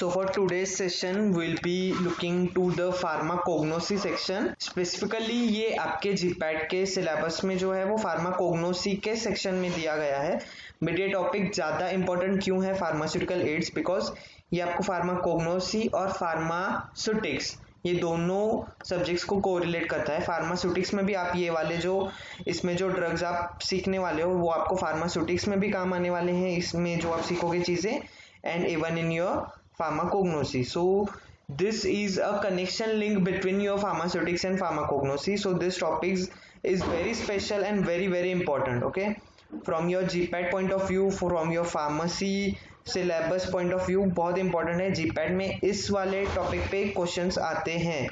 So for today's session we'll be looking to the pharmacognosy section. Specifically ये आपके GPAT के syllabus में जो है वो फार्माकोग्नोसी के सेक्शन में दिया गया है. बट ये टॉपिक ज़्यादा इंपॉर्टेंट क्यों है फार्मास्यूटिकल एड्स, बिकॉज ये आपको फार्माकोग्नोसी और फार्मास्यूटिक्स ये दोनों सब्जेक्ट्स को कोरिलेट करता है. फार्मास्यूटिक्स में भी आप ये वाले जो इसमें जो ड्रग्स आप सीखने वाले हो वो आपको फार्मास्यूटिक्स में भी काम आने वाले हैं, इसमें जो आप सीखोगे चीज़ें, and even in your pharmacognosy. So this is a connection link between your pharmaceutics and pharmacognosy. So this topic is very special and very important. Okay, from your GPAT point of view, from your pharmacy syllabus point of view बहुत important है. GPAT में इस वाले topic पे questions आते हैं,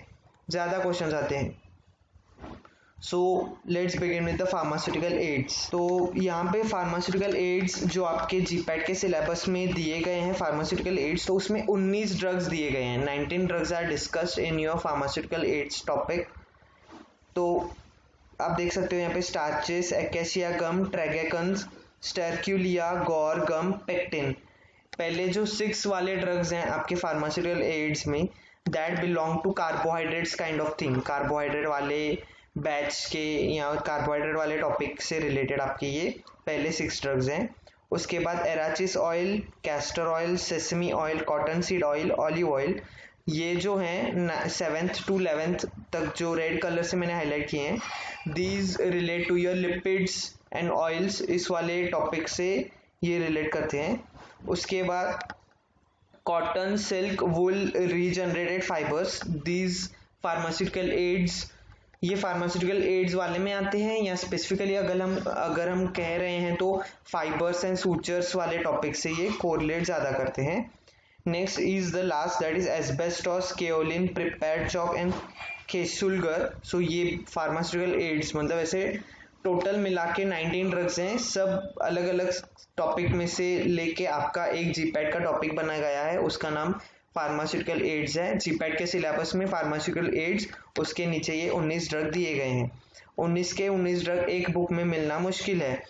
ज़्यादा questions आते हैं. So let's begin with the pharmaceutical ads. तो यहाँ पे फार्मास्यूटिकल एड्स जो आपके जीपैट के सिलेबस में दिए गए हैं फार्मास्यूटिकल एड्स, तो उसमें 19 ड्रग्स दिए गए हैं. 19 drugs are discussed in your pharmaceutical aids topic. तो आप देख सकते हो यहाँ पे starches, acacia gum, tragacanths, sterculia, guar gum, pectin. पहले जो 6 वाले ड्रग्स हैं आपके फार्मास्यूटिकल एड्स में, that belong to carbohydrates kind of thing. Carbohydrate वाले बैच के या कार्बोहाइड्रेट वाले टॉपिक से रिलेटेड आपके ये पहले 6 ड्रग्स हैं. उसके बाद arachis oil, castor oil, sesame oil, cotton seed oil, olive oil, ये जो हैं 7th to 11th तक जो रेड कलर से मैंने हाईलाइट किए हैं, these relate to your lipids and oils. इस वाले टॉपिक से ये रिलेट करते हैं. उसके बाद cotton, silk, wool, regenerated fibres, these pharmaceutical aids ये फार्मास्यूटिकल एड्स वाले में आते हैं, या स्पेसिफिकली अगर हम कह रहे हैं तो फाइबर्स एंड सूचर्स वाले टॉपिक से ये कोरिलेट ज़्यादा करते हैं. Next is the last, that is asbestos, kaolin, prepared chalk and kieselguhr. So ये फार्मास्यूटिकल एड्स मतलब ऐसे टोटल मिला के 19 ड्रग्स हैं, सब अलग अलग टॉपिक में से लेके आपका एक जीपैट का टॉपिक बनाया गया है, उसका नाम फार्मास्यूटिकल एड्स है. जीपैट के सिलेबस में फार्मास्यूटिकल एड्स, उसके नीचे ये 19 ड्रग दिए गए हैं. 19 के 19 ड्रग एक बुक में मिलना मुश्किल है.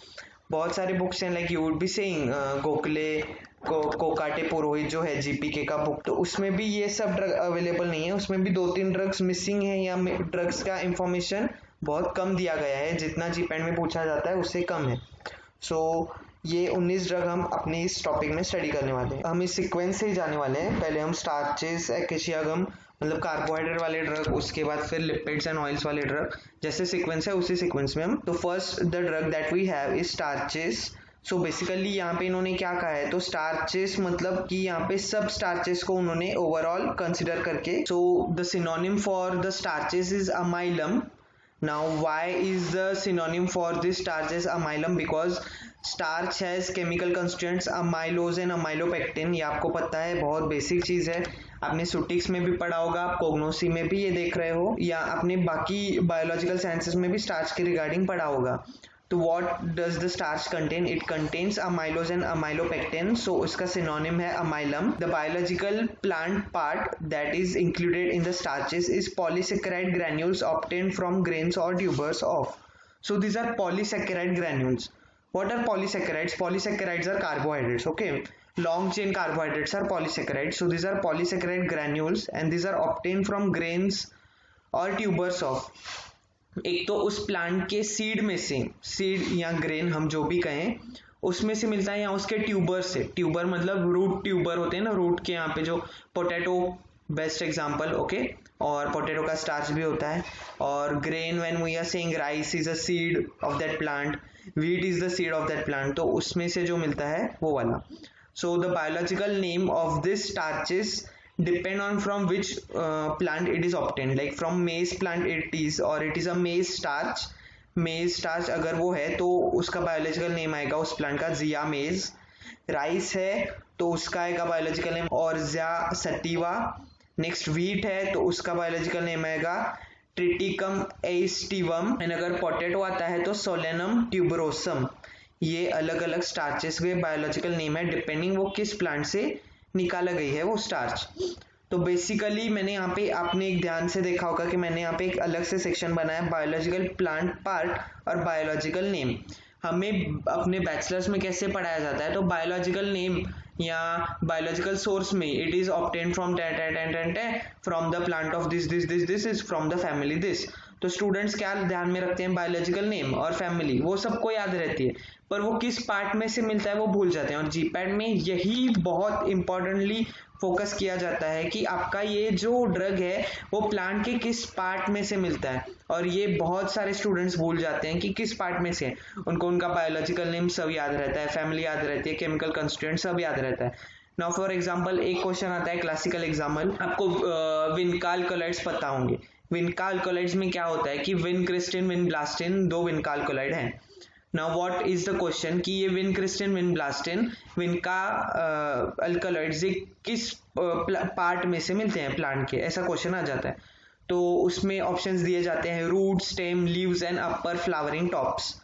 बहुत सारे बुक्स हैं, like you would be saying Gokhale Kokate Purohit जो है जीपीके का बुक, तो उसमें भी ये सब ड्रग अवेलेबल नहीं है. उसमें भी 2-3 ड्रग्स मिसिंग है, या ड्रग्स का इंफॉर्मेशन बहुत कम दिया गया है, जितना जीपैट में पूछा जाता है उससे कम है. सो ये 19 ड्रग हम अपने इस टॉपिक में स्टडी करने वाले हैं. हम इस सीक्वेंस से ही जाने वाले हैं. पहले हम स्टार्चेस, एकेशिया गम मतलब कार्बोहाइड्रेट वाले ड्रग, उसके बाद फिर लिपिड्स एंड ऑयल्स वाले ड्रग, जैसे सीक्वेंस है उसी सीक्वेंस में हम. तो first the drug that we have is starches. So basically यहाँ पे इन्होंने क्या कहा है, तो स्टार्चेस मतलब कि यहाँ पे सब स्टार्चेस को उन्होंने ओवरऑल कंसिडर करके. So the synonym for the starches is amylum. Now why is the synonym for this starch is amylum? Because starch has chemical constituents amylose and amylopectin. ये आपको पता है, बहुत बेसिक चीज़ है, आपने सूटिक्स में भी पढ़ा होगा, आप कोग्नोसी में भी ये देख रहे हो, या आपने बाकी बायोलॉजिकल साइंसेस में भी स्टार्च के रिगार्डिंग पढ़ा होगा. तो what does the starch contain? It contains amylose and amylopectin. So उसका synonym है amylum. The biological plant part that is included in the starches is polysaccharide granules obtained from grains or tubers of. So these are polysaccharide granules. What are polysaccharides? Polysaccharides are carbohydrates. Okay. Long chain carbohydrates are polysaccharides. So these are polysaccharide granules and these are obtained from grains or tubers of. एक तो उस plant के seed में से, seed या grain हम जो भी कहें, उसमें से मिलता है, या उसके ट्यूबर से. ट्यूबर मतलब रूट ट्यूबर होते हैं ना, रूट के यहाँ पे जो पोटैटो बेस्ट एग्जांपल. ओके, और पोटैटो का स्टार्च भी होता है. और grain when we are saying rice is a seed of that plant, wheat is the seed of that plant, तो उसमें से जो मिलता है वो वाला. So the biological name of this starches depend on from which plant it is obtained. Like from maize plant it is, or it is a maize starch. maize starch अगर वो है तो उसका बायोलॉजिकल नेम आएगा उस plant का जिया मेज. Rice है तो उसका आएगा बायोलॉजिकल नेम ऑर्जिया सटिवा. नेक्स्ट व्हीट है तो उसका बायोलॉजिकल नेम आएगा ट्रिटिकम एस्टिवम. एंड अगर पोटैटो आता है तो सोलेनम ट्यूबरोसम. ये अलग अलग स्टार्चेस के बायोलॉजिकल नेम है, डिपेंडिंग वो किस प्लांट से निकाला गई है वो स्टार्च. तो बेसिकली मैंने यहाँ पे आपने एक ध्यान से देखा होगा कि मैंने यहाँ पे एक अलग से सेक्शन बनाया, बायोलॉजिकल प्लांट पार्ट और बायोलॉजिकल नेम. हमें अपने बैचलर्स में कैसे पढ़ाया जाता है, तो बायोलॉजिकल नेम या बायोलॉजिकल सोर्स में it is obtain from from the plant of this is from the family this. तो स्टूडेंट्स क्या ध्यान में रखते हैं, बायोलॉजिकल नेम और फैमिली वो सबको याद रहती है, पर वो किस पार्ट में से मिलता है वो भूल जाते हैं। और जीपैट में यही बहुत इंपॉर्टेंटली फोकस किया जाता है कि आपका ये जो ड्रग है वो प्लांट के किस पार्ट में से मिलता है, और ये बहुत सारे स्टूडेंट्स भूल जाते हैं कि किस पार्ट में से। उनको उनका बायोलॉजिकल नेम सब याद रहता है, फैमिली याद रहती है, केमिकल कंस्टिट्यूएंट सब याद रहता है। नाउ फॉर एग्जांपल एक क्वेश्चन आता है क्लासिकल एग्जाम्पल, आपको विनकाल कोलाइड्स पता होंगे। विनकाल कोलाइड्स में क्या होता है कि विन क्रिस्टिन विन ब्लास्टिन दो विनकाल कोलाइड हैं। Now what is the question कि ये विन क्रिस्टिन विन ब्लास्टिन विनका अल्कलॉइड्स किस पार्ट में से मिलते हैं प्लांट के, ऐसा क्वेश्चन आ जाता है। तो उसमें ऑप्शंस दिए जाते हैं root, stem, leaves and upper flowering tops.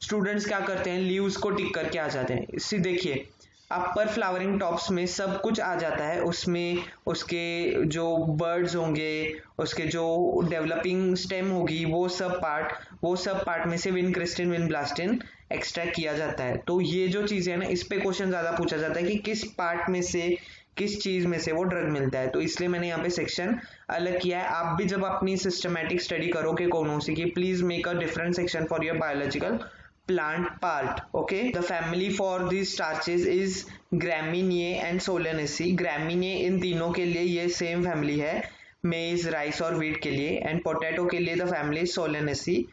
Students क्या करते हैं, लीव्स को टिक करके आ जाते हैं। इसी देखिए अपर फ्लावरिंग टॉप्स में सब कुछ आ जाता है, उसमें उसके जो बर्ड्स होंगे, उसके जो डेवलपिंग स्टेम होगी, वो सब पार्ट में से विन क्रिस्टिन विन ब्लास्टिन एक्सट्रैक्ट किया जाता है। तो ये जो चीजें है ना, इस पे क्वेश्चन ज्यादा पूछा जाता है कि किस पार्ट में से किस चीज में से वो ड्रग मिलता है। तो इसलिए मैंने यहाँ पे सेक्शन अलग किया है। आप भी जब अपनी सिस्टमैटिक स्टडी करोगे कॉग्नोसी की, please make a different section for your biological plant part. Okay, the family for these starches is Gramineae and Solanaceae. Gramineae इन तीनों के लिए ये सेम फैमिली है, मेज, राइस और व्हीट के लिए, एंड पोटैटो के लिए the family Solanaceae.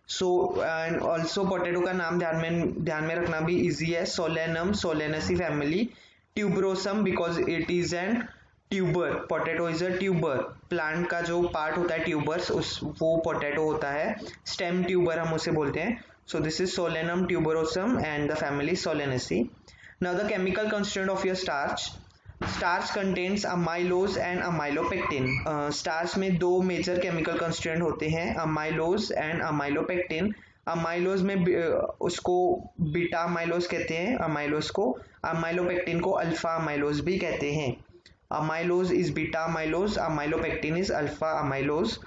So and also potato का नाम ध्यान में रखना भी इजी है, Solanum Solanaceae family, tuberosum because it is N tuber, potato is a tuber, plant का जो पार्ट होता है ट्यूबर्स उस वो पोटैटो होता है, स्टेम ट्यूबर हम उसे बोलते हैं। So this is Solanum tuberosum and the family Solanaceae. Now the chemical constituent of your starch. Starch contains amylose and amylopectin. Starch में दो major chemical constituent होते हैं, amylose and amylopectin. amylose में उसको बीटा amylose कहते हैं, amylose को, amylopectin को अल्फा amylose भी कहते हैं। amylose is beta amylose, amylopectin is alpha amylose.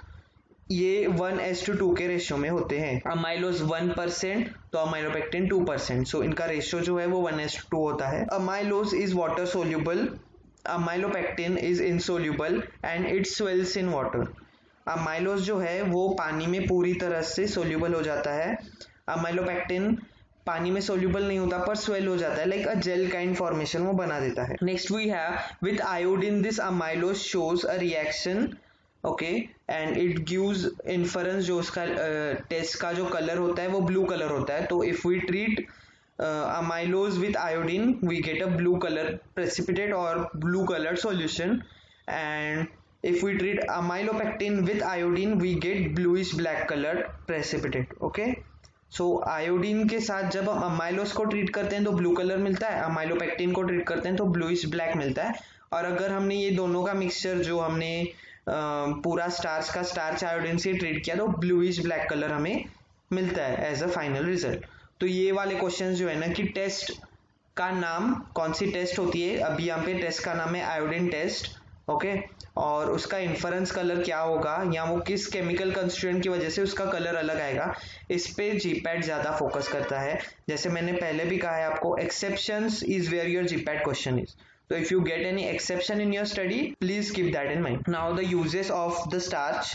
ये 1:2 के रेशियो में होते हैं। अमाइलोज 1% तो अमाइलोपेक्टिन 2%, सो इनका रेशियो जो है वो 1:2 होता है। Amylose is water soluble, amylopectin is insoluble and it swells in water. Amylose जो है वो पानी में पूरी तरह से सोल्यूबल हो जाता है, अमाइलोपेक्टिन पानी में सोल्यूबल नहीं होता पर स्वेल हो जाता है, like a gel kind formation वो बना देता है। Next we have with iodine this amylose shows a reaction, okay, and it gives inference, जो उसका टेस्ट का जो कलर होता है वो ब्लू कलर होता है। तो if we treat amylose with iodine we get a blue colour precipitate और blue colour solution, and if we treat amylopectin with iodine we get bluish black colored precipitate. okay, so iodine के साथ जब हम amylose को treat करते हैं तो blue colour मिलता है, अमाइलोपेक्टिन को ट्रीट करते हैं तो ब्लूइश ब्लैक मिलता है। और अगर हमने ये दोनों का मिक्सचर जो हमने पूरा स्टार्च का स्टार्च आयोडीन से ट्रीट किया तो ब्लूइश ब्लैक कलर हमें मिलता है एज अ फाइनल रिजल्ट। तो ये वाले क्वेश्चन जो है ना कि टेस्ट का नाम, कौन सी टेस्ट होती है, अभी यहाँ पे टेस्ट का नाम है आयोडीन टेस्ट, ओके, और उसका इन्फरेंस कलर क्या होगा या वो किस केमिकल कंस्टिट्यूएंट की वजह से उसका कलर अलग आएगा, इस पे जीपैट ज्यादा फोकस करता है। जैसे मैंने पहले भी कहा है आपको, exceptions is where your GPAT question is. So if you get any exception in your study, please keep that in mind. Now the uses of the starch.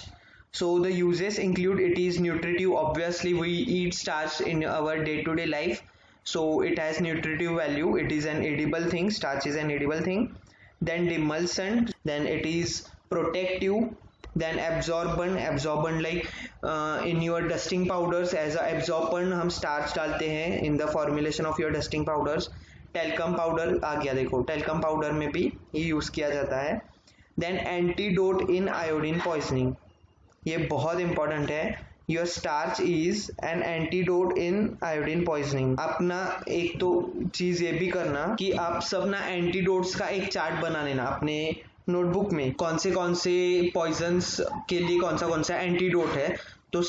So the uses include, it is nutritive. Obviously we eat starch in our day-to-day life. So it has nutritive value. It is an edible thing. Starch is an edible thing. Then demulcent. Then it is protective. Then absorbent like in your dusting powders as a absorbent हम starch डालते हैं in the formulation of your dusting powders. Talcum powder आ गया, देखो talcum powder में भी ये use किया जाता है। देन एंटीडोट इन आयोडीन पॉइजनिंग, ये बहुत इंपॉर्टेंट है, your starch is an antidote in iodine poisoning. अपना एक तो चीज ये भी करना कि आप सब ना एंटीडोट्स का एक चार्ट बना लेना अपने नोटबुक में, कौन से पॉइजन्स के लिए कौन सा एंटीडोट है। तो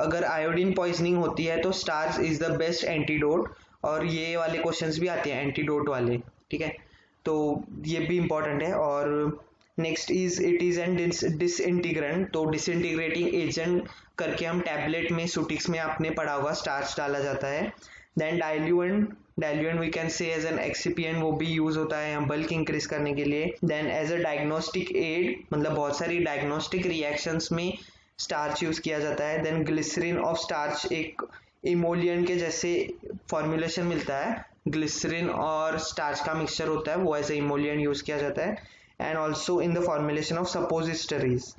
अगर आयोडीन पॉइजनिंग होती है तो starch is the best antidote, और ये वाले क्वेश्चंस भी आते हैं एंटीडोट वाले, ठीक है, तो ये भी इंपॉर्टेंट है। और next is it is N disintegrant, तो डिसइंटीग्रेटिंग एजेंट करके हम टैबलेट में सुटिक्स में आपने पढ़ा होगा स्टार्च डाला जाता है। Then diluent, diluent we can say as an excipient, वो भी यूज होता है बल्क इंक्रीज करने के लिए। Then as a diagnostic aid, मतलब बहुत सारी डायग्नोस्टिक रिएक्शंस में स्टार्च यूज किया जाता है। देन ग्लिसरीन ऑफ स्टार्च, एक इमोलियंट के जैसे फॉर्मुलेशन मिलता है, ग्लिसरीन और स्टार्च का मिक्सचर होता है, वो एज ए इमोलियंट यूज किया जाता है। And also in the formulation of suppositories,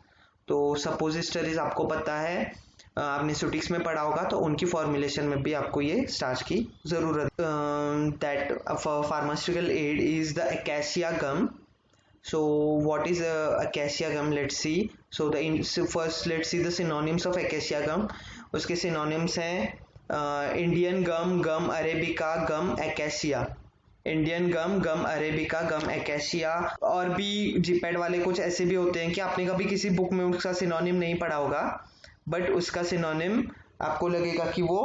तो सपोजिस्टरीज आपको पता है, आपने सुटिक्स में पढ़ा होगा, तो उनकी फॉर्मुलेशन में भी आपको ये स्टार्च की जरूरत। That pharmaceutical aid is the acacia gum. So what is acacia gum? Let's see. So first let's see the synonyms of acacia gum. उसके synonyms हैं इंडियन गम, गम अरेबिका, गम अकेशिया। इंडियन गम, गम अरेबिका, गम acacia. और भी जीपैड वाले कुछ ऐसे भी होते हैं कि आपने कभी किसी बुक में उसका सिनोनिम नहीं पढ़ा होगा, बट उसका सिनोनिम आपको लगेगा कि वो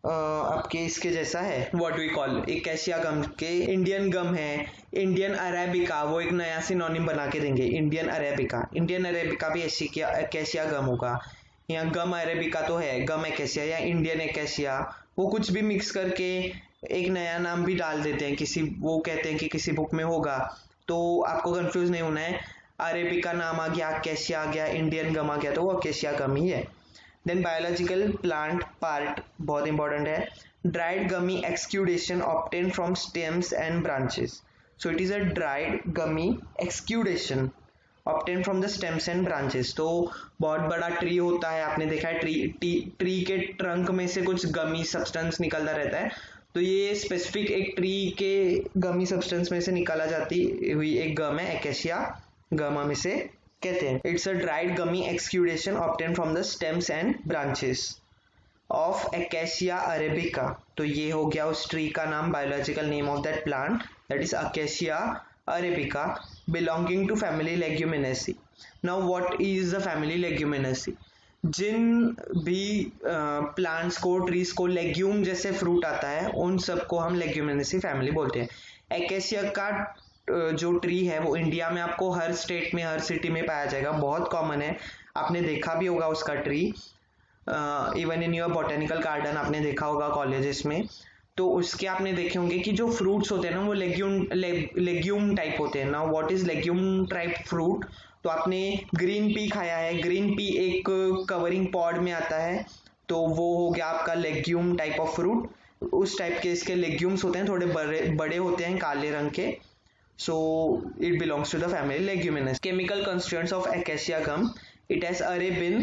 आपके इसके जैसा है। व्हाट वी कॉल एकेशिया गम के इंडियन गम है, इंडियन अरेबिका, वो एक नया सिनोनिम बना के देंगे, इंडियन अरेबिका। इंडियन अरेबिका भी एकेशिया गम होगा, या गम अरेबिका तो है, गम एकेशिया या इंडियन एकेशिया, वो कुछ भी मिक्स करके एक नया नाम भी डाल देते हैं किसी, वो कहते हैं कि किसी बुक में होगा, तो आपको कंफ्यूज नहीं होना है। अरेबिका नाम आ गया, एकेशिया आ गया, इंडियन गम आ गया, तो वो एकेशिया गम ही है। देन बायोलॉजिकल प्लांट पार्ट बहुत इंपॉर्टेंट है, dried gummy exudation obtain from stems and branches. So it is a dried gummy exudation obtain from the stems and branches. तो बहुत बड़ा ट्री होता है, आपने देखा है ट्री के ट्रंक में से कुछ गमी सब्सटेंस निकलता रहता है, तो ये स्पेसिफिक एक ट्री के गमी सब्सटेंस में से निकाला जाती हुई एक गम है, एकेशिया गम में से कहते हैं। It's a dried gummy exudation obtain from the stems and branches of acacia arabica. तो ये हो गया उस ट्री का नाम, biological name of that plant, that is acacia arabica, belonging to family leguminosae. Now what is the family leguminosae? जिन भी plants को, ट्रीज को लेग्यूम जैसे फ्रूट आता है, उन सबको हम लेग्यूमिनेसी फैमिली बोलते हैं। एकेशिया का जो ट्री है वो इंडिया में आपको हर स्टेट में, हर सिटी में पाया जाएगा, बहुत कॉमन है, आपने देखा भी होगा उसका tree, even in your botanical garden आपने देखा होगा कॉलेजेस में। तो उसके आपने देखे होंगे कि जो फ्रूट्स होते हैं ना वो लेग्यूम टाइप होते हैं ना। What is legume type fruit? तो आपने ग्रीन पी खाया है, ग्रीन पी एक कवरिंग पॉड में आता है, तो वो हो गया आपका लेग्यूम टाइप ऑफ फ्रूट। उस टाइप के इसके लेग्यूम्स होते हैं, थोड़े बड़े होते हैं, काले रंग के। So it belongs to the family Leguminous. Chemical constituents of acacia gum. It has arabin.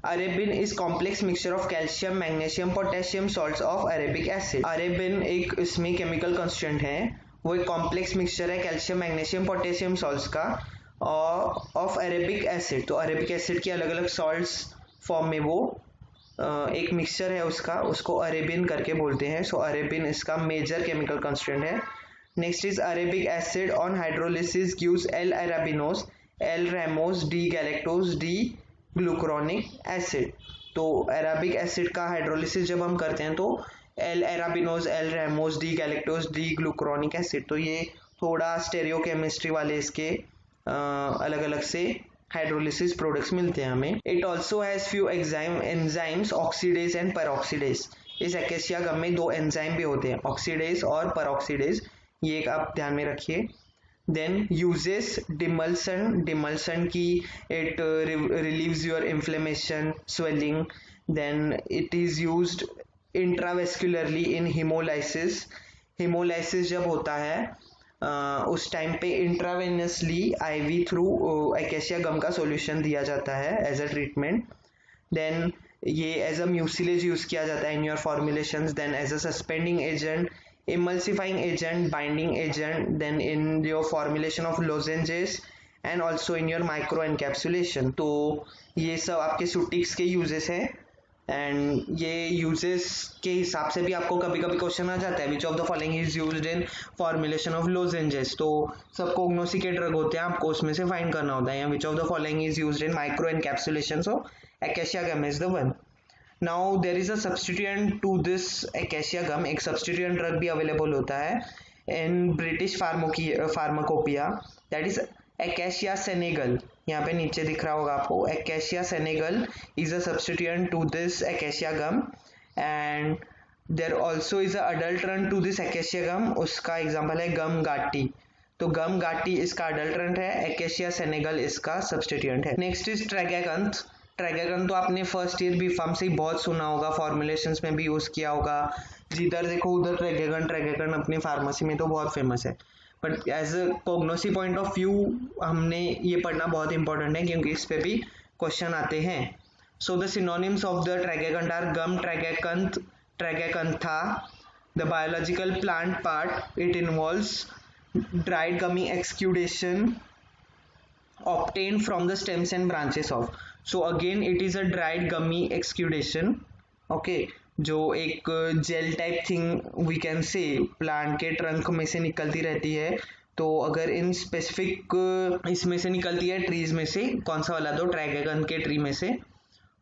Arabin is complex mixture of calcium, magnesium, potassium salts of arabic acid. Arabin एक इसमें chemical constituent है, वो एक complex mixture है calcium, magnesium, potassium salts का और of arabic acid. तो arabic acid की अलग अलग salts form में वो एक मिक्सचर है उसका, उसको अरेबिन करके बोलते हैं। सो अरेबिन इसका मेजर केमिकल कंस्टिट्यूएंट है। Next is Arabic acid on hydrolysis gives L-arabinose, L-ramose, D-galactose, D-glucuronic acid. तो अरेबिक एसिड का हाइड्रोलिसिस जब हम करते हैं तो L-arabinose, L-ramose, D-galactose, D-glucuronic acid. तो ये थोड़ा स्टेरियोकेमिस्ट्री वाले इसके अलग अलग से हाइड्रोलिसिस प्रोडक्ट्स मिलते हैं हमें। It also has few enzymes, oxidase and peroxidase. इस एकेशिया गम में दो एंजाइम भी होते हैं, ऑक्सीडेज और पेरोक्सीडेज, ये एक आप ध्यान में रखिए। देन यूजेस डिमल्सन की, it relieves your inflammation, swelling. Then it is used intravascularly in haemolysis. Haemolysis जब होता है उस टाइम पे intravenously IV through acacia gum का सॉल्यूशन दिया जाता है एज अ ट्रीटमेंट। देन ये एज अ म्यूसिलेज यूज किया जाता है in your formulations, then as a suspending agent, emulsifying agent, binding agent, then in your formulation of lozenges and also in your micro encapsulation। तो ये सब आपके सुटिक्स के uses हैं, एंड ये यूजेस के हिसाब से भी आपको कभी कभी क्वेश्चन आ जाता है, विच of the following is used in formulation of lozenges. तो सब कोग्नोसी के ड्रग होते हैं, आपको उसमें से फाइंड करना होता है, या which of the following is used in micro encapsulation of acacia gum is the one. Now there is a substituent to this acacia gum, एक substituent drug भी available होता है in British pharmacopoeia, that is acacia senegal। यहाँ पे नीचे दिख रहा होगा आपको, acacia senegal is a substituent to this acacia gum, and there also is a adulterant to this acacia gum, उसका एग्जाम्पल है गम गाटी। तो गम गाटी इसका अडल्ट्रंट है, एकेशिया सेनेगल इसका सब्स्टिट्यूएंट है। Next is tragacanth. ट्रैगैकंथ तो आपने फर्स्ट ईयर बी फार्म से ही बहुत सुना होगा, फॉर्मुलेशंस में भी यूज किया होगा, जिधर देखो उधर ट्रैगैकंथ ट्रैगैकंथ अपनी फार्मेसी में तो बहुत फेमस है। But as a cognosy point of view हमने ये पढ़ना बहुत इंपॉर्टेंट है क्योंकि इस पे भी क्वेश्चन आते हैं। So the synonyms of the tragacanth are gum tragacanth, tragacantha. The biological plant part, it involves dried gummy exudation obtained from the stems and branches of, so again it is a dried gummy exudation, okay, जो एक gel type thing we can say plant के trunk में से निकलती रहती है। तो अगर इन स्पेसिफिक इसमें से निकलती है ट्रीज में से, कौन सा वाला, तो ट्रैगैकंथ के ट्री में से,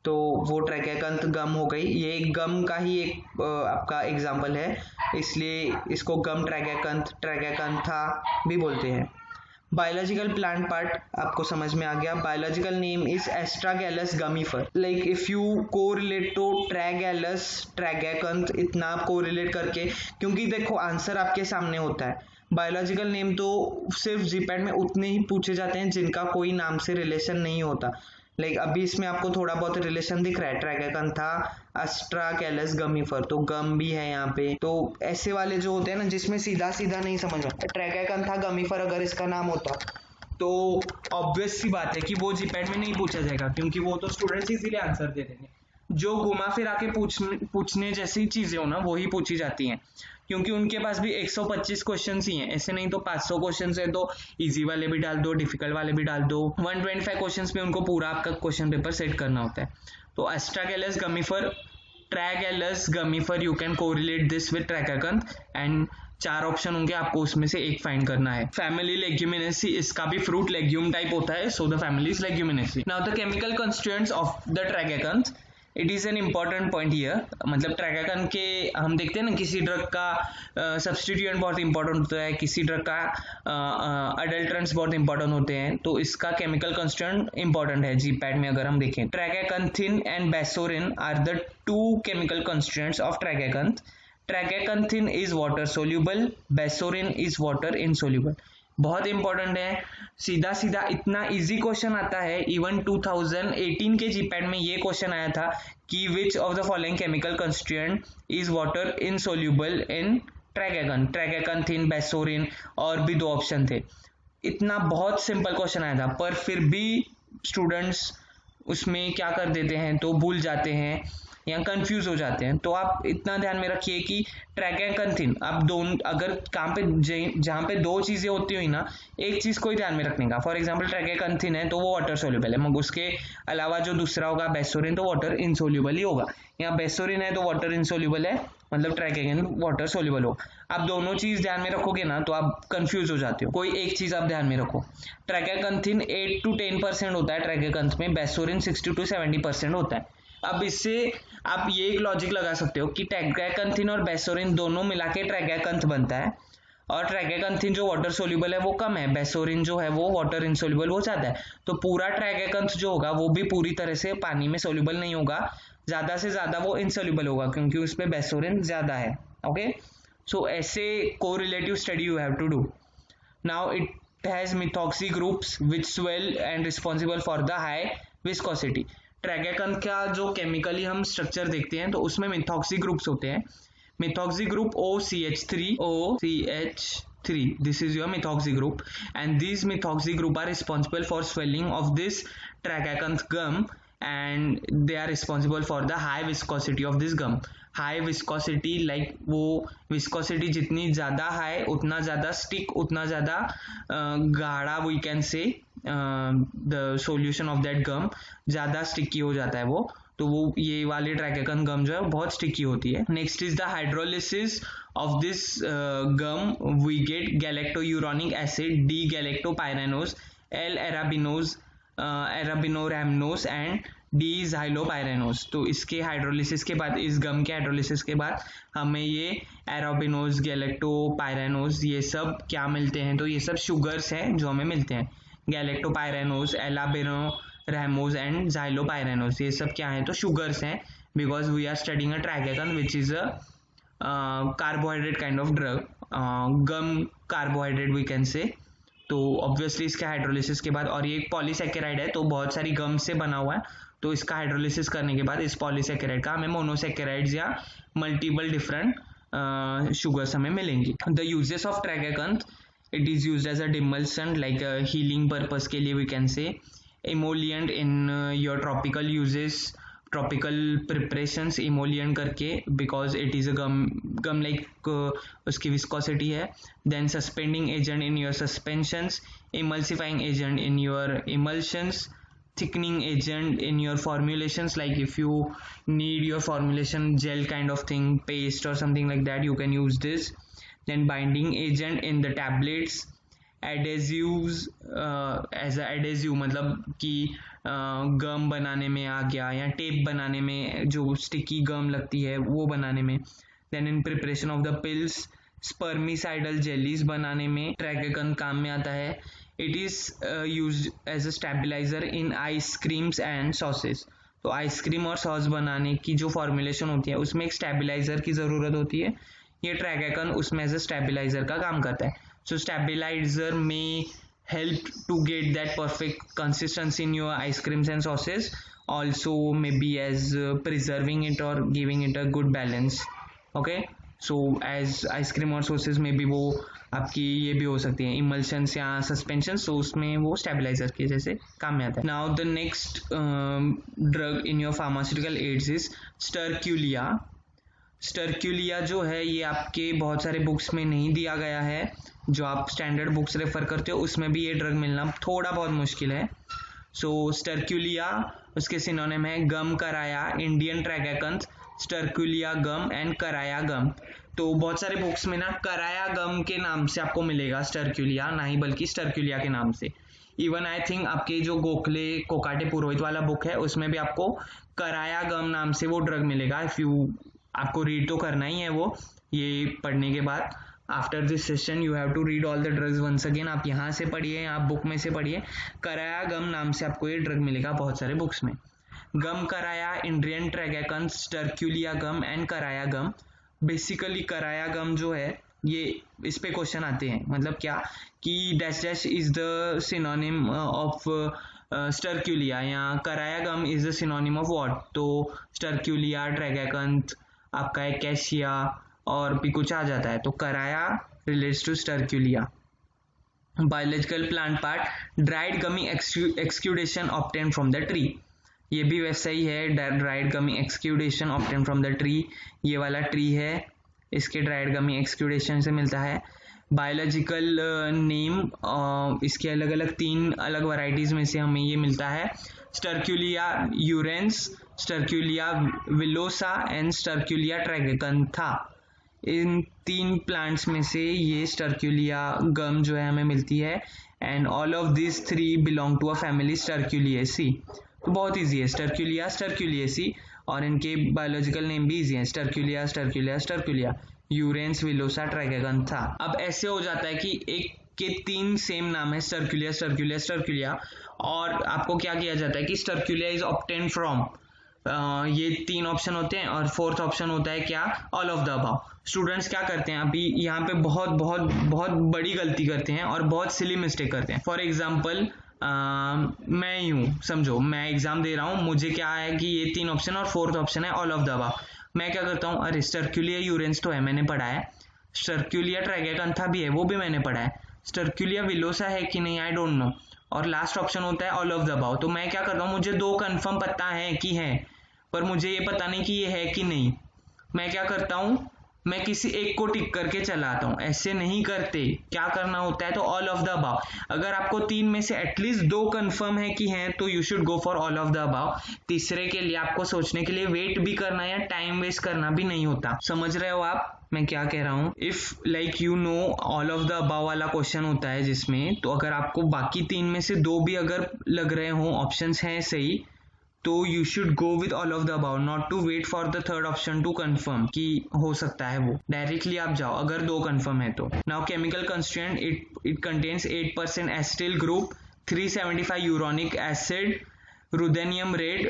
तो वो ट्रैगैकंथ गम हो गई। ये गम का ही एक आपका एग्जाम्पल है, इसलिए इसको गम ट्रैगैकंथ ट्रैगैकंथा भी बोलते हैं। बायोलॉजिकल प्लांट पार्ट आपको समझ में आ गया। Biological name is astragalus gummifer. Like if you correlate to tragalus tragacanth, इतना आप कोरिलेट करके, क्योंकि देखो आंसर आपके सामने होता है। बायोलॉजिकल नेम तो सिर्फ जीपैट में उतने ही पूछे जाते हैं जिनका कोई नाम से रिलेशन नहीं होता। लाइक अभी इसमें आपको थोड़ा बहुत रिलेशन दिख रहा है, ट्रैगैकंथा एस्ट्रागैलस गमीफर, तो गम भी है यहाँ पे। तो ऐसे वाले जो होते हैं ना जिसमें सीधा सीधा नहीं समझ आता, ट्रैगैकंथा गमीफर अगर इसका नाम होता तो ऑब्वियस सी बात है कि वो जीपैट में नहीं पूछा जाएगा, क्योंकि वो तो स्टूडेंट्स इसीलिए आंसर दे देंगे। जो घुमा फिरा के पूछने जैसी चीजें हो ना वही पूछी जाती हैं, क्योंकि उनके पास भी 125 क्वेश्चन ही हैं, ऐसे नहीं तो 500 क्वेश्चन है तो इजी वाले भी डाल दो, डिफिकल्ट वाले भी डाल दो। 125 क्वेश्चन में उनको पूरा आपका क्वेश्चन पेपर सेट करना होता है। तो astragalus gummifer, tragalus gummifer, you can correlate this with tragacanth and 4 option होंगे, आपको उसमें से एक फाइंड करना है। फैमिली लेग्यूमिनेसी, इसका भी फ्रूट लेग्यूम टाइप होता है, so the family is leguminosae. Now the chemical constituents of the tragacanth, it is an important point here. मतलब ट्रैगैकंथ के हम देखते हैं ना, किसी ड्रग का सब्स्टिट्यूएंट बहुत इंपॉर्टेंट होता है, किसी ड्रग का अडल्ट्रेंट्स बहुत इंपॉर्टेंट होते हैं, तो इसका केमिकल कंस्टिट्यूएंट इंपॉर्टेंट है जीपैट में अगर हम देखें। Tragacanthin and bassorin are the 2 chemical constituents of tragacanth. Tragacanthin is water soluble, bassorin is water insoluble. बहुत इंपॉर्टेंट है, सीधा सीधा इतना इजी क्वेश्चन आता है। इवन 2018 के जीपैट में ये क्वेश्चन आया था कि which of the following chemical constituent is water insoluble in tragacanth, tragacanthin, bassorin, और भी 2 ऑप्शन थे। इतना बहुत सिंपल क्वेश्चन आया था, पर फिर भी स्टूडेंट्स उसमें क्या कर देते हैं, तो भूल जाते हैं या कंफ्यूज हो जाते हैं। तो आप इतना ध्यान में रखिए कि ट्रैगैकंथिन, आप दोनों अगर काम पे जहाँ पे 2 चीजें होती हुई ना, एक चीज को ही ध्यान में रखने का। फॉर एग्जांपल ट्रैगैकंथिन है तो वो वाटर सोल्यूबल है, मगर उसके अलावा जो दूसरा होगा बेसोरिन तो वाटर इनसोल्यूबल ही होगा। यहाँ बेसोरिन है तो वाटर इनसोल्यूबल है, मतलब ट्रैगैकंथिन वाटर सोल्यूबल हो। आप दोनों चीज ध्यान में रखोगे ना तो आप कंफ्यूज हो जाते हो, कोई एक चीज आप ध्यान में रखो। ट्रैगैकंथिन 8 to 10% होता है ट्रैगैकंथ में, बेसोरिन 60 to 70% होता है। अब इससे आप ये एक लॉजिक लगा सकते हो कि ट्रैगैकंथिन और बेसोरिन दोनों मिला के ट्रैगैकंथ बनता है, और ट्रैगैकंथिन जो वाटर सोल्यूबल है वो कम है, बेसोरिन जो है वो वाटर इनसोल्यूबल हो जाता है। तो पूरा ट्रैगैकंथ जो होगा वो भी पूरी तरह से पानी में सोल्यूबल नहीं होगा, ज्यादा से ज्यादा वो इनसोल्यूबल होगा क्योंकि उसमें बेसोरिन ज्यादा है। ओके, सो ऐसे correlative study you have to do. Now it has methoxy groups which swell and responsible for the high viscosity. Tragacanth का जो केमिकली हम स्ट्रक्चर देखते हैं तो उसमें मिथॉक्सी ग्रुप्स होते हैं। Methoxy group OCH3, this is your methoxy group, and these methoxy group are responsible for swelling of this tragacanth gum, and they are responsible for the high viscosity of this gum. High viscosity, like वो viscosity जितनी ज़्यादा high उतना ज़्यादा stick, उतना ज़्यादा गाढ़ा, we can say the solution of that gum ज़्यादा sticky हो जाता है वो। तो वो ये वाली ट्रैगैकंथ गम जो है बहुत स्टिकी होती है। Next is the hydrolysis of this gum, we get galacturonic acid, D galactopyranose, L arabinose, arabinorhamnose and D xylopyranose. तो इसके हाइड्रोलिसिस के बाद, इस गम के हाइड्रोलिसिस के बाद हमें ये एराबिनोज, गैलेक्टोपाइरेनोज, ये सब क्या मिलते हैं, तो ये सब शुगर्स हैं जो हमें मिलते हैं। गैलेक्टोपाइरेनोज, एलाबिनोरैमोज एंड ज़ाइलोपाइरेनोज, ये सब क्या है, तो शुगर्स हैं, because we are studying a tragacanth which is a carbohydrate kind of drug, gum carbohydrate we can say. तो ऑब्वियसली इसके हाइड्रोलिसिस के बाद, और ये एक पॉलीसेकेराइड है तो बहुत सारी गम से बना हुआ है, तो इसका हाइड्रोलिसिस करने के बाद इस पॉलीसेकेराइड का हमें मोनोसेकेराइड्स या मल्टीपल डिफरेंट शुगर्स हमें मिलेंगी। The uses of tragacanth, it is used as a demulcent, like healing purpose के लिए we can say, emollient in your tropical uses, tropical preparations emollient करके, because it is a gum like उसकी viscosity है। Then suspending agent in your suspensions, emulsifying agent in your emulsions, thickening agent in your formulations, like if you need your formulation gel kind of thing, paste or something like that, you can use this. Then binding agent in the tablets, adhesives, as a adhesive मतलब कि गम बनाने में आ गया, या tape बनाने में जो स्टिकी गम लगती है वो बनाने में। Then in preparation of the pills, spermicidal jellies बनाने में ट्रैगाकंथ काम में आता है। It is used as a stabiliser in ice creams and sauces. तो आइसक्रीम और सॉस बनाने की जो फॉर्मुलेशन होती है उसमें एक स्टेबलाइजर की ज़रूरत होती है, ये ट्रैगाकंथ उसमें एज अ स्टेबलाइजर का काम करता है। सो स्टेबलाइजर में help to get that perfect consistency in your ice creams and sauces, also maybe as preserving it or giving it a good balance. Okay, so as ice cream और sauces में भी वो आपकी ये भी हो सकती है इमल्शंस या सस्पेंशन, तो उसमें वो स्टेबलाइजर के जैसे काम में आता है। Now the next drug in your pharmaceutical aids is sterculia. Sterculia जो है ये आपके बहुत सारे बुक्स में नहीं दिया गया है, जो आप स्टैंडर्ड बुक्स रेफर करते हो उसमें भी ये ड्रग मिलना थोड़ा बहुत मुश्किल है। सो स्टरक्यूलिया उसके सिनोनिम है गम कराया, इंडियन ट्रैगाकंथ, स्टरक्यूलिया गम एंड कराया गम। तो बहुत सारे बुक्स में ना कराया गम के नाम से आपको मिलेगा स्टरक्यूलिया, ना ही बल्कि स्टरक्यूलिया के नाम से। इवन आई थिंक आपके जो गोखले कोकाटे पुरोहित वाला बुक है उसमें भी आपको कराया गम नाम से वो ड्रग मिलेगा। इफ यू, आपको रीड तो करना ही है वो, ये पढ़ने के बाद after this session you have to read all the drugs once again. आप यहाँ से पढ़िए, आप बुक में से पढ़िए, कराया गम नाम से आपको ये ड्रग मिलेगा बहुत सारे बुक्स में। गम कराया, इंडियन ट्रैगाकंथ, स्टरक्यूलिया गम एंड कराया गम। बेसिकली कराया गम जो है ये इस पे क्वेश्चन आते हैं, मतलब क्या कि dash dash is the synonym of sterculia, या karaya gum is the synonym of what. तो स्टरक्यूलिया, ट्रैगाकंथ, आपका एकैशिया और भी कुछ आ जाता है, तो karaya relates to sterculia. Biological plant part, dried gummy exudation obtain from the tree, ये भी वैसा ही है, dried gummy exudation obtain from the tree. ये वाला ट्री है, इसके ड्राइड गमी एक्सक्यूडेशन से मिलता है। बायोलॉजिकल नेम, इसके अलग अलग 3 अलग वैरायटीज में से हमें ये मिलता है, sterculia urens, sterculia villosa and sterculia tragacantha. इन 3 प्लांट्स में से ये स्टरक्यूलिया गम जो है हमें मिलती है, and all of this 3 belong to a family sterculiaceae. तो बहुत ईजी है, स्टरक्यूलिया स्टरक्यूलिएसी, और इनके बायोलॉजिकल नेम भी ईजी है, स्टरक्यूलिया स्टरक्यूलिया स्टरक्यूलिया, यूरेंस विलोसा ट्रैगाकंथा। अब ऐसे हो जाता है कि एक के 3 सेम नाम है, स्टरक्यूलिया स्टरक्यूलिया स्टरक्यूलिया, और आपको क्या किया जाता है कि स्टरक्यूलिया इज ऑब्टेन फ्रॉम, ये 3 ऑप्शन होते हैं, और 4th ऑप्शन होता है क्या, all of the above. Students क्या करते हैं अभी यहाँ पे बहुत बहुत बहुत बड़ी गलती करते हैं और बहुत सिली मिस्टेक करते हैं। फॉर एग्जाम्पल मैं यूं समझो, मैं एग्जाम दे रहा हूँ, मुझे क्या है कि ये 3 ऑप्शन और 4th ऑप्शन है ऑल ऑफ द अबव। मैं क्या करता हूँ, अरे स्टरक्यूलिया यूरेंस तो है, मैंने पढ़ा है, स्टरक्यूलिया ट्रैगाकंथा भी है, वो भी मैंने पढ़ा है, स्टरक्यूलिया विलोसा है कि नहीं आई डोंट नो, और लास्ट ऑप्शन होता है ऑल ऑफ द अबव। तो मैं क्या करता हूँ, मुझे 2 कंफर्म पता है कि है, पर मुझे ये पता नहीं कि ये है कि नहीं। मैं क्या करता हूँ, मैं किसी एक को टिक करके चलाता हूँ, ऐसे नहीं करते। क्या करना होता है, तो ऑल ऑफ द अबव। अगर आपको 3 में से एटलीस्ट 2 कंफर्म है कि हैं, तो you should go for all of the above. तीसरे के लिए आपको सोचने के लिए वेट भी करना या टाइम वेस्ट करना भी नहीं होता। समझ रहे हो आप मैं क्या कह रहा हूँ? If like you know all of the above वाला क्वेश्चन होता है जिसमें, तो अगर आपको बाकी 3 में से 2 भी अगर लग रहे हो, ऑप्शंस हैं सही, तो you should go with all of the above, not to wait for the 3rd option to confirm कि हो सकता है वो, डायरेक्टली आप जाओ अगर 2 कंफर्म है तो। Now chemical constituent, it contains 8% acetyl group, 375 uronic acid, ruthenium red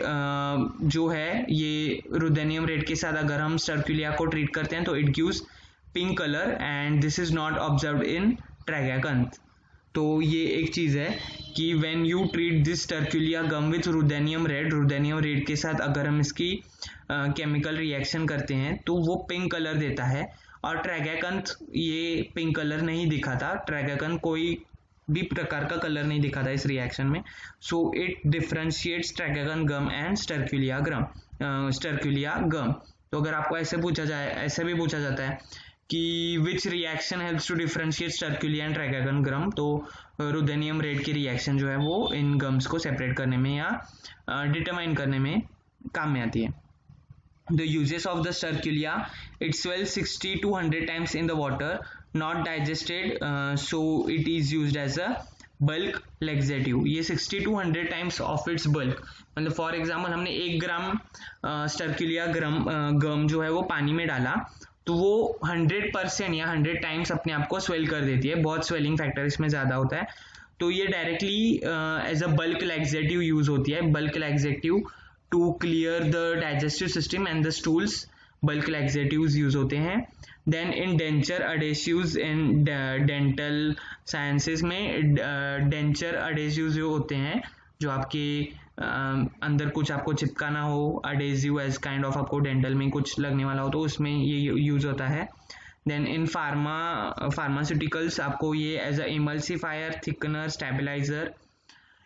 जो है, ये रुदेनियम रेड के साथ अगर हम स्टर्कुलिया को ट्रीट करते हैं तो it gives pink colour and this is not observed in tragacanth. तो ये एक चीज़ है कि when you treat this sterculia gum with ruthenium red के साथ अगर हम इसकी केमिकल रिएक्शन करते हैं तो वो पिंक कलर देता है, और ट्रैगैकंथ ये पिंक कलर नहीं दिखाता, ट्रैगैकंथ कोई भी प्रकार का कलर नहीं दिखा था इस रिएक्शन में। So it differentiates tragacanth gum and sterculia gum. तो अगर आपको ऐसे भी पूछा जाता है कि which reaction helps to differentiate sterculia and tragacanth gum, तो रुदेनियम रेड की रिएक्शन जो है वो इन गम्स को सेपरेट करने में या डिटरमाइन करने में काम में आती है। The uses of the sterculia, it swells 60 to 100 times in the water, not digested, so it is used as a bulk laxative। ये 60 to 100 times of its bulk, मतलब फॉर एग्जाम्पल हमने 1 ग्राम स्टर्कुलिया गम जो है वो पानी में डाला तो वो 100% या 100 टाइम्स अपने आप को स्वेल कर देती है, बहुत स्वेलिंग फैक्टर इसमें ज़्यादा होता है। तो ये directly as a bulk laxative use होती है, bulk laxative to clear the digestive system and the stools, bulk laxatives use होते हैं। Then in denture adhesives, in dental sciences में डेंचर अडेसिव्स जो होते हैं, जो आपके अंदर कुछ आपको चिपकाना हो, अडेसिव एज काइंड ऑफ आपको डेंटल में कुछ लगने वाला हो तो उसमें ये यूज होता है। देन इन फार्मास्यूटिकल्स आपको ये as a emulsifier, thickener, stabiliser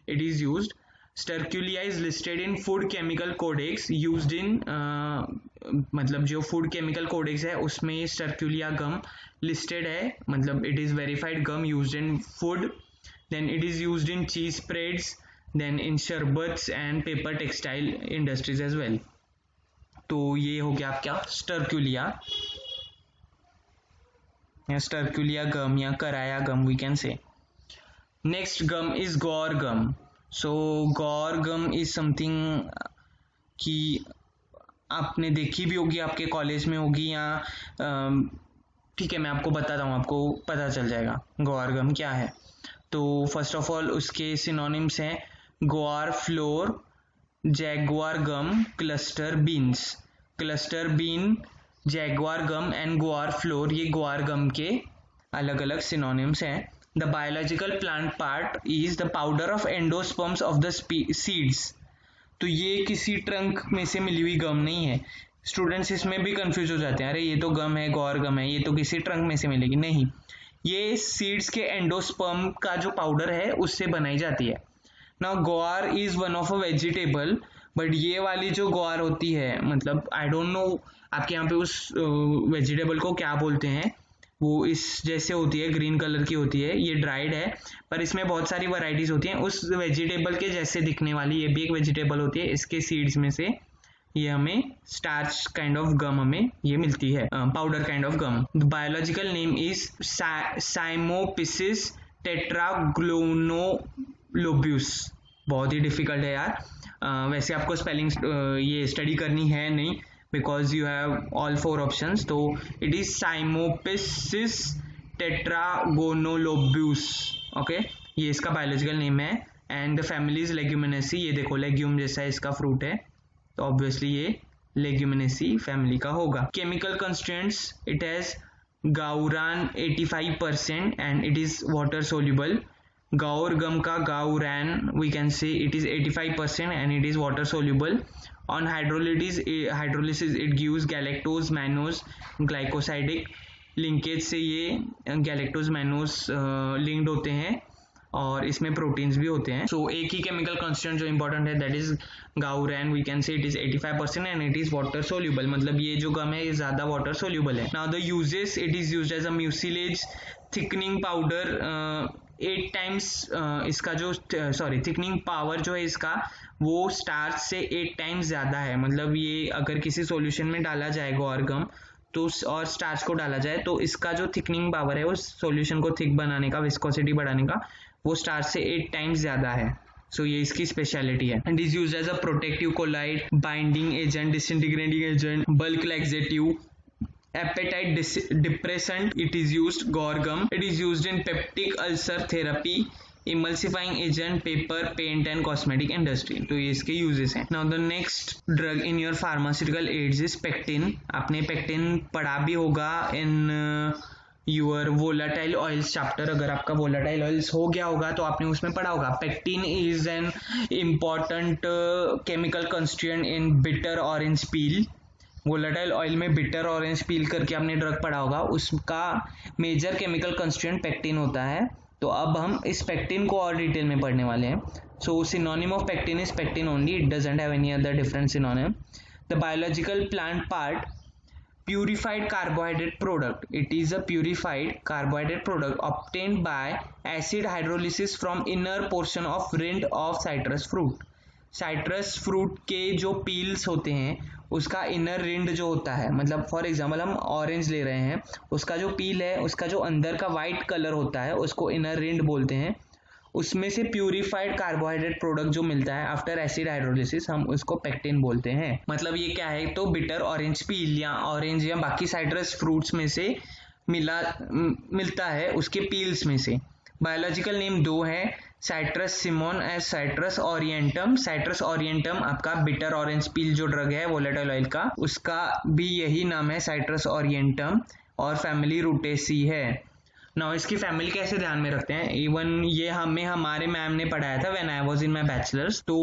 it is used. Sterculia is listed in food chemical codex used in मतलब जो food chemical codex है उसमें Sterculia gum listed है, मतलब it is verified gum used in food, then it is used in cheese spreads, then in sherbets and paper textile industries as well। तो ये हो गया आपका Sterculia या Sterculia gum या कराया gum we can say। Next gum is guar gum। So guar gum is something कि आपने देखी भी होगी, आपके कॉलेज में होगी या ठीक है मैं आपको बताता हूँ, आपको पता चल जाएगा गौर गम क्या है। तो फर्स्ट ऑफ ऑल उसके सिनोनिम्स हैं guar flour, jaguar gum, cluster beans. Cluster bean, jaguar gum and guar flour ये गुआर गम के अलग अलग सिनोनिम्स हैं। The biological plant part is the powder of endosperms of the seeds। तो ये किसी ट्रंक में से मिली हुई गम नहीं है। स्टूडेंट्स इसमें भी कंफ्यूज हो जाते हैं, अरे ये तो गम है, गौर गम है, ये तो किसी ट्रंक में से मिलेगी, नहीं, ये सीड्स के एंडोस्पर्म का जो पाउडर है उससे बनाई जाती है। नाउ ग्वार is one of a vegetable, but ये वाली जो ग्वार होती है, मतलब आई डोंट नो आपके यहाँ पे उस वेजिटेबल को क्या बोलते हैं, वो इस जैसे होती है, ग्रीन कलर की होती है, ये ड्राइड है पर इसमें बहुत सारी वैरायटीज होती हैं। उस वेजिटेबल के जैसे दिखने वाली ये भी एक वेजिटेबल होती है, इसके सीड्स में से ये हमें स्टार्च काइंड ऑफ गम हमें ये मिलती है, powder kind of gum. The biological name is cyamopsis tetragonolobus. बहुत ही डिफिकल्ट है यार, वैसे आपको स्पेलिंग ये स्टडी करनी है नहीं, because you have all 4 options। तो it is Saimopsis tetragonolobus, okay, ये इसका बायोलॉजिकल नेम है। And the family is leguminosae, ये देखो लेग्यूम जैसा इसका फ्रूट है तो ऑब्वियसली ये लेग्यूमिनेसी फैमिली का होगा। Chemical constants, it has guaran 85% and it is water soluble. Guar gum का guaran we can say it is 85% and it is water soluble. On hydrolysis it gives galactose, mannose, glycosidic linkage से ये galactose, mannose linked होते हैं और इसमें proteins भी होते हैं। सो एक ही केमिकल कंस्टेंट जो इंपॉर्टेंट है that is guaran, we can say it is 85% and it is water soluble, मतलब ये जो गम है ये ज्यादा वाटर सोल्यूबल है। Now the uses, it is used as a mucilage, thickening powder 8 times, इसका जो थिकनिंग पावर जो है इसका वो स्टार्च से 8 टाइम्स ज़्यादा है, मतलब ये अगर किसी सॉल्यूशन में डाला जाए गौर गम तो और स्टार्च को डाला जाए तो इसका जो थिकनिंग पावर है उस सॉल्यूशन को थिक बनाने का, विस्कोसिटी बढ़ाने का, वो स्टार्च से 8 टाइम्स ज़्यादा है। सो ये इसकी स्पेशलिटी है। And is used as a protective colloid, binding agent, disintegrating agent, bulk laxative, appetite depressant, it is used, guar gum, it is used in peptic ulcer therapy, emulsifying agent, paper, paint and cosmetic industry. तो ये इसके uses हैं। Now the next drug in your pharmaceutical aids is pectin. आपने pectin पढ़ा भी होगा in your volatile oils chapter. अगर आपका वोलाटाइल ऑयल्स हो गया होगा तो आपने उसमें पढ़ा होगा। Pectin is an important chemical constituent in bitter orange peel. Volatile oil में बिटर ऑरेंज पील करके आपने ड्रग पढ़ा होगा, उसका मेजर केमिकल कंस्टिट्यूएंट पेक्टिन होता है। तो अब हम इस पेक्टिन को और डिटेल में पढ़ने वाले हैं। So synonym of pectin is pectin only, it doesn't have any other different synonym. The biological plant part, purified carbohydrate product. It is a purified carbohydrate product obtained by acid hydrolysis from inner portion of rind of citrus fruit. Citrus fruit के जो peels होते हैं उसका inner rind जो होता है, मतलब for example हम ऑरेंज ले रहे हैं, उसका जो पील है उसका जो अंदर का वाइट कलर होता है उसको इनर रिंड बोलते हैं। उसमें से प्यूरिफाइड कार्बोहाइड्रेट प्रोडक्ट जो मिलता है आफ्टर एसिड हाइड्रोलिसिस हम उसको पेक्टिन बोलते हैं। मतलब ये क्या है, तो बिटर ऑरेंज पील या ऑरेंज या बाकी साइट्रस फ्रूट्स में से मिलता है उसके पील्स में से। बायोलॉजिकल नेम दो है, citrus limon as citrus aurantium. Citrus aurantium आपका बिटर ऑरेंज पील जो ड्रग है वोलेटाइल ऑयल का, उसका भी यही नाम है साइट्रस ओरिएंटम, और फैमिली रूटेसी है। नाउ इसकी फैमिली कैसे ध्यान में रखते हैं, इवन ये हमारे मैम ने पढ़ाया था when I was in my bachelors. तो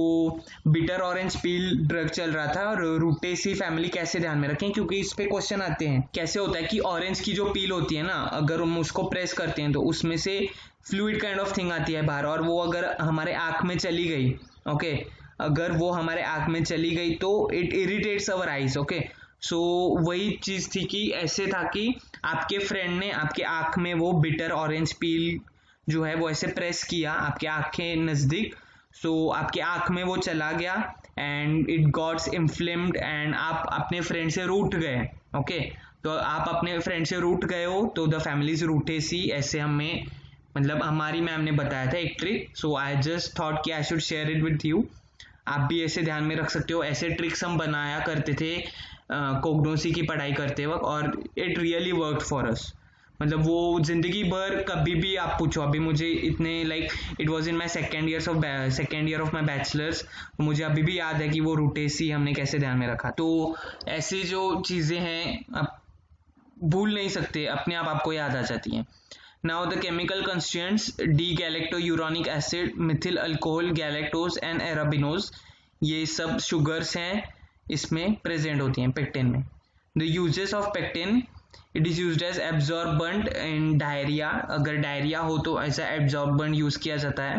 बिटर ऑरेंज पील ड्रग चल रहा था और रूटेसी फैमिली कैसे ध्यान में रखें, क्योंकि इस पे क्वेश्चन आते हैं। कैसे होता है कि ऑरेंज की जो पील होती है ना, अगर हम उसको प्रेस करते हैं तो उसमें से फ्लूइड काइंड ऑफ थिंग आती है बाहर, और वो अगर हमारे आंख में चली गई, ओके, अगर वो हमारे आंख में चली गई तो it irritates our eyes, okay. So वही चीज थी कि ऐसे था कि आपके फ्रेंड ने आपके आंख में वो बिटर ऑरेंज पील जो है वो ऐसे प्रेस किया आपके आंख के नजदीक, सो आपके आंख में वो चला गया and it gots inflamed and आप अपने फ्रेंड से रूठ गए, ओके। तो आप अपने फ्रेंड से रूठ गए हो तो द फैमिलीज रूटेसी, ऐसे हमें मतलब हमारी मैम ने बताया था एक trick. So I just thought कि I should share it with you. आप भी ऐसे ध्यान में रख सकते हो। ऐसे ट्रिक्स हम बनाया करते थे कोग्नोसी की पढ़ाई करते वक्त, और it really work for us. मतलब वो जिंदगी भर कभी भी आप पूछो, अभी मुझे इतने it was in my second year of my bachelors, मुझे अभी भी याद है कि वो रूटेसी हमने कैसे ध्यान में रखा। तो ऐसी जो चीजें हैं आप भूल नहीं सकते, अपने आप आपको याद आ जाती हैं। Now the chemical constituents, D galacturonic acid, methyl alcohol, galactose and arabinose, ये सब शुगर्स हैं इसमें प्रेजेंट होती हैं पेक्टिन में। The uses of pectin, it is used as absorbent in diarrhoea, अगर डायरिया हो तो ऐसा एब्जॉर्बेंट यूज किया जाता है।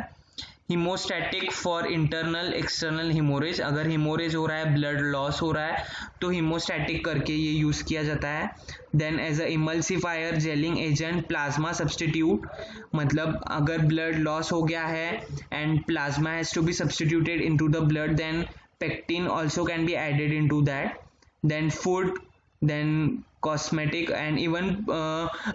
Haemostatic for internal external haemorrhage, अगर हीमोरेज हो रहा है, ब्लड लॉस हो रहा है तो हीमोस्टैटिक करके ये यूज किया जाता है। Then as a emulsifier, gelling agent, plasma substitute, मतलब अगर ब्लड लॉस हो गया है and plasma has to be substituted into the blood, then pectin also can be added into that. Then food, then cosmetic and even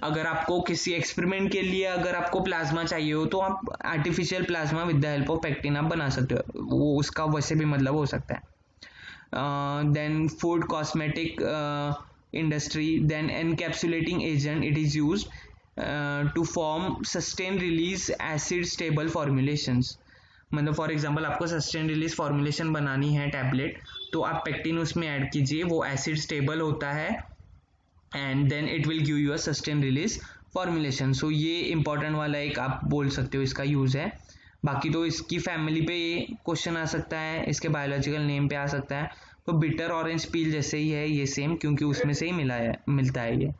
अगर आपको किसी experiment के लिए अगर आपको प्लाज्मा चाहिए हो तो आप artificial plasma with the help of pectin आप बना सकते हो, वो उसका वैसे भी मतलब हो सकता है। Then food, cosmetic industry, then encapsulating agent, it is used to form sustain release acid stable formulations. मतलब फॉर एग्जांपल आपको सस्टेन रिलीज फॉर्मुलेशन बनानी है टैबलेट, तो आप पेक्टिन उसमें ऐड कीजिए, वो एसिड स्टेबल होता है and then it will give you a sustain release formulation. So ये इंपॉर्टेंट वाला एक आप बोल सकते हो इसका यूज है। बाकी तो इसकी फैमिली पे ये क्वेश्चन आ सकता है, इसके बायोलॉजिकल नेम पे आ सकता है। तो बिटर ऑरेंज पील जैसे ही है ये सेम, क्योंकि उसमें से ही मिलता है ये।